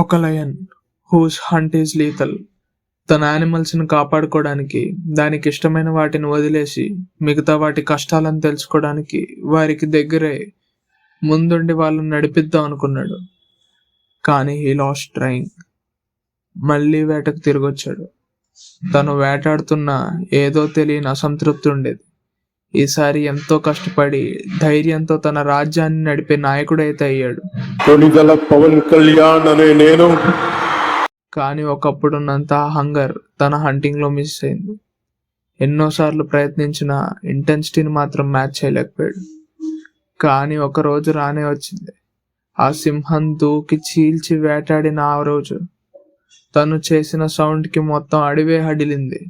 ఒక lion whose hunt is lethal తన యానిమల్స్ని కాపాడుకోవడానికి, దానికి ఇష్టమైన వాటిని వదిలేసి మిగతా వాటి కష్టాలను తెలుసుకోవడానికి వారికి దగ్గరే ముందుండి వాళ్ళని నడిపిద్దాం అనుకున్నాడు. కానీ హీ లాస్ట్ ట్రైయింగ్. మళ్ళీ వేటకు తిరిగొచ్చాడు. తను వేటాడుతున్న ఏదో తెలియని అసంతృప్తి ఉండేది. ఈసారి ఎంతో కష్టపడి ధైర్యంతో తన రాజ్యాన్ని నడిపే నాయకుడైతే అయ్యాడు. పవన్ కళ్యాణ్ అనే నేను. కానీ ఒకప్పుడున్నంత హంగర్ తన హంటింగ్లో మిస్ అయింది. ఎన్నోసార్లు ప్రయత్నించిన ఇంటెన్సిటీని మాత్రం మ్యాచ్ చేయలేకపోయాడు. కానీ ఒక రోజు రానే వచ్చింది. ఆ సింహం దూకి చీల్చి వేటాడిన ఆ రోజు తను చేసిన సౌండ్కి మొత్తం అడవే హడిలింది.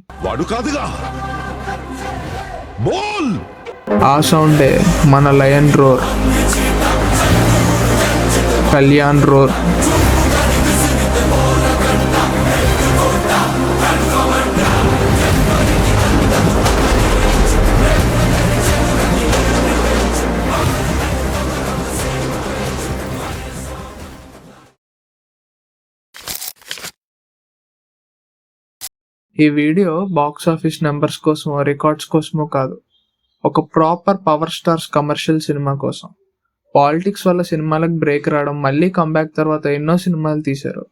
ఆ సౌండే మన లయన్ రోర్, కళ్యాణ్ రోర్. ఈ వీడియో బాక్స్ ఆఫీస్ నెంబర్స్ కోసమో రికార్డ్స్ కోసమో కాదు, ఒక proper power stars commercial cinema కోసం. పాలిటిక్స్ వల్ల సినిమాలకు బ్రేక్ రావడం, మళ్ళీ కంబ్యాక్ తర్వాత ఎన్నో సినిమాలు తీశారు,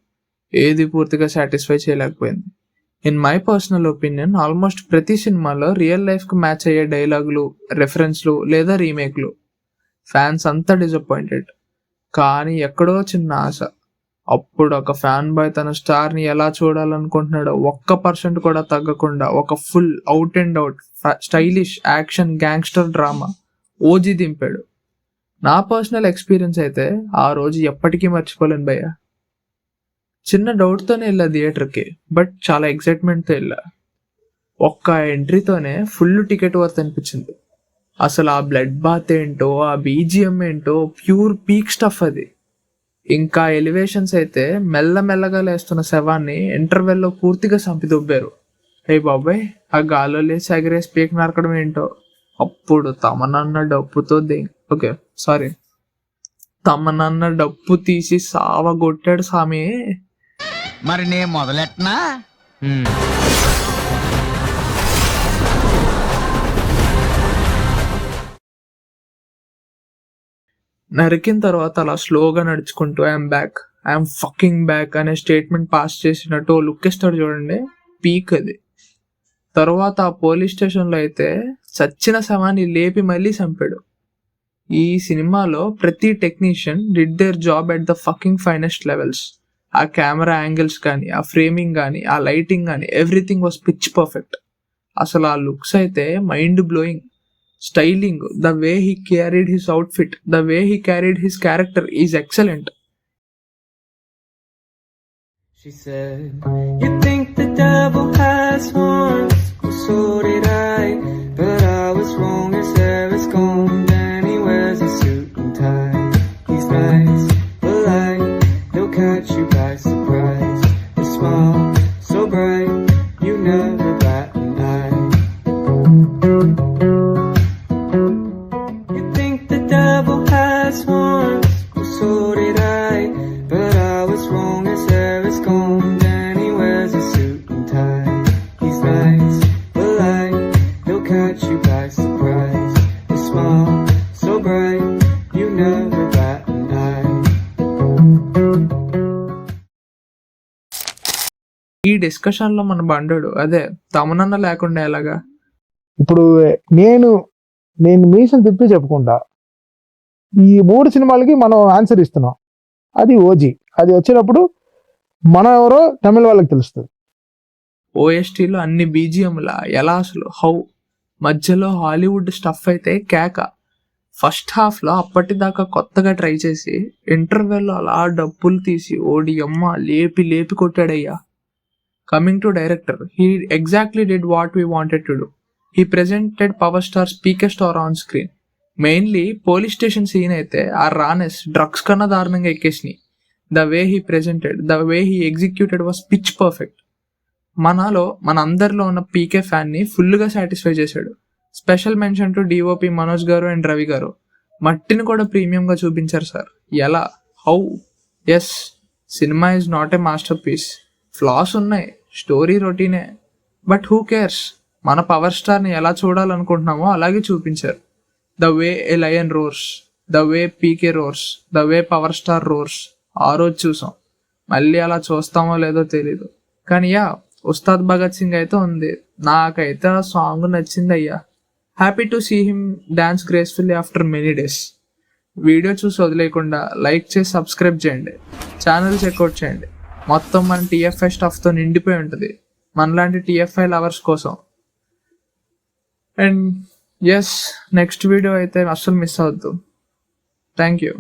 ఏది పూర్తిగా సాటిస్ఫై చేయలేకపోయింది. In my personal opinion, almost ప్రతి సినిమాలో రియల్ లైఫ్కి మ్యాచ్ అయ్యే డైలాగులు, రెఫరెన్స్లు లేదా రీమేక్లు. ఫ్యాన్స్ అంతా డిసప్పాయింటెడ్. కానీ ఎక్కడో చిన్న ఆశ. అప్పుడు ఒక ఫ్యాన్ బాయ్ తన స్టార్ని ఎలా చూడాలనుకుంటున్నాడో 1% కూడా తగ్గకుండా ఒక full out and out stylish action gangster drama OG దింపాడు. నా పర్సనల్ ఎక్స్పీరియన్స్ అయితే ఆ రోజు ఎప్పటికీ మర్చిపోలేను భయ్య. చిన్న డౌట్తోనే వెళ్ళా థియేటర్కి, బట్ చాలా ఎక్సైట్మెంట్తో వెళ్ళా. ఒక్క ఎంట్రీతోనే ఫుల్ టికెట్ వర్త్ అనిపించింది. అసలు ఆ బ్లడ్ బాత్ ఏంటో, ఆ బీజిఎం ఏంటో, ప్యూర్ పీక్ స్టఫ్ అది. ఇంకా ఎలివేషన్స్ అయితే మెల్లమెల్లగా లేస్తున్న శవాన్ని ఇంటర్వెల్లో పూర్తిగా సంపిదొబ్బారు. హే బాబాయ్, ఆ గాల్లో లేచి ఎగరేసి పీక్ నరకడం ఏంటో. అప్పుడు తమనన్న డప్పు తీసి సావగొట్టాడు సామి. మరి నేను మొదలెట్నా? నరికిన తర్వాత అలా స్లోగా నడుచుకుంటూ I'm back, I'm fucking back అనే స్టేట్మెంట్ పాస్ చేసినట్టు లుక్ ఇస్తాడు చూడండి, పీక్ అది. తర్వాత ఆ పోలీస్ స్టేషన్లో అయితే చచ్చిన శవాన్ని లేపి మళ్ళీ చంపాడు. ఈ సినిమాలో ప్రతి technician did their job at the fucking finest levels. ఆ కెమెరా యాంగిల్స్ కానీ, ఆ ఫ్రేమింగ్ కానీ, ఆ లైటింగ్ కానీ, ఎవ్రీథింగ్ వాస్ పిచ్ పర్ఫెక్ట్. అసలు ఆ లుక్స్ అయితే mind blowing. Styling, the way he carried his outfit, the way he carried his character is excellent. She said, you think the devil has horns, well, so did I, but I was wrong. His hair is combed and he wears a suit and tie. He's nice, polite, he'll catch you by surprise. His smile so bright, you never bat an eye. Devil has horns, well, so did I, but I was wrong. His hair is combed and he wears a suit and tie. He's nice, polite, he'll catch you by surprise. His smile so bright, you never bat an eye. ఈ discussion లో మన బండోడు అదే తమనన్న లేకుండా ఎలాగా. ఇప్పుడు నేను మీసం తిప్పి చెప్పుకుంటా, ఈ 3 సినిమాలకి మనం ఆన్సర్ ఇస్తున్నాం. అది ఓజీ. అది వచ్చినప్పుడు మనం ఎవరో తమిళ వాళ్ళకి తెలుస్తుంది. ఓఎస్టీలో అన్ని బీజిఎంలా ఎలా అసలు హౌ. మధ్యలో హాలీవుడ్ స్టఫ్ అయితే కేక. ఫస్ట్ హాఫ్లో అప్పటిదాకా కొత్తగా ట్రై చేసి ఇంటర్వెల్లో అలా డబ్బులు తీసి ఓడి అమ్మ లేపి లేపి కొట్టాడయ్యా. Coming to director, he exactly did what we wanted to do. He presented power star's peakest star on screen. Mainly police station scene అయితే ఆ రానెస్ డ్రగ్స్ కన్నా దారుణంగా ఎక్కేసినాయి. The way he presented, the way he executed was pitch perfect. మన అందరిలో ఉన్న PK ఫ్యాన్ని ఫుల్గా సాటిస్ఫై చేశాడు. Special mention to DOP Manoj garu and Ravi గారు. మట్టిని కూడా ప్రీమియంగా చూపించారు సార్. ఎలా, how? Yes, cinema is not a masterpiece. Flaws ఉన్నాయి, స్టోరీ రొటీనే, బట్ హూ కేర్స్? మన పవర్ స్టార్ని ఎలా చూడాలనుకుంటున్నామో అలాగే చూపించారు. The way a lion roars, the way PK roars, the way power star roars ఆ రోజు చూసాం. మళ్ళీ అలా చూస్తామో లేదో తెలీదు. కానీ ఉస్తాద్ భగత్ సింగ్ అయితే ఉంది. నాకైతే ఆ సాంగ్ నచ్చింది అయ్యా. Happy to see him dance gracefully after many days. Video చూసి వదిలేయకుండా లైక్ చేసి సబ్స్క్రైబ్ చేయండి, ఛానల్ చెక్అవుట్ చేయండి. మొత్తం మన టీఎఫ్ఐ స్టఫ్తో నిండిపోయి ఉంటుంది, మనలాంటి టీఎఫ్ఐ లవర్స్ కోసం. అండ్ ఎస్, నెక్స్ట్ వీడియో అయితే అస్సలు మిస్ అవద్దు. Thank you.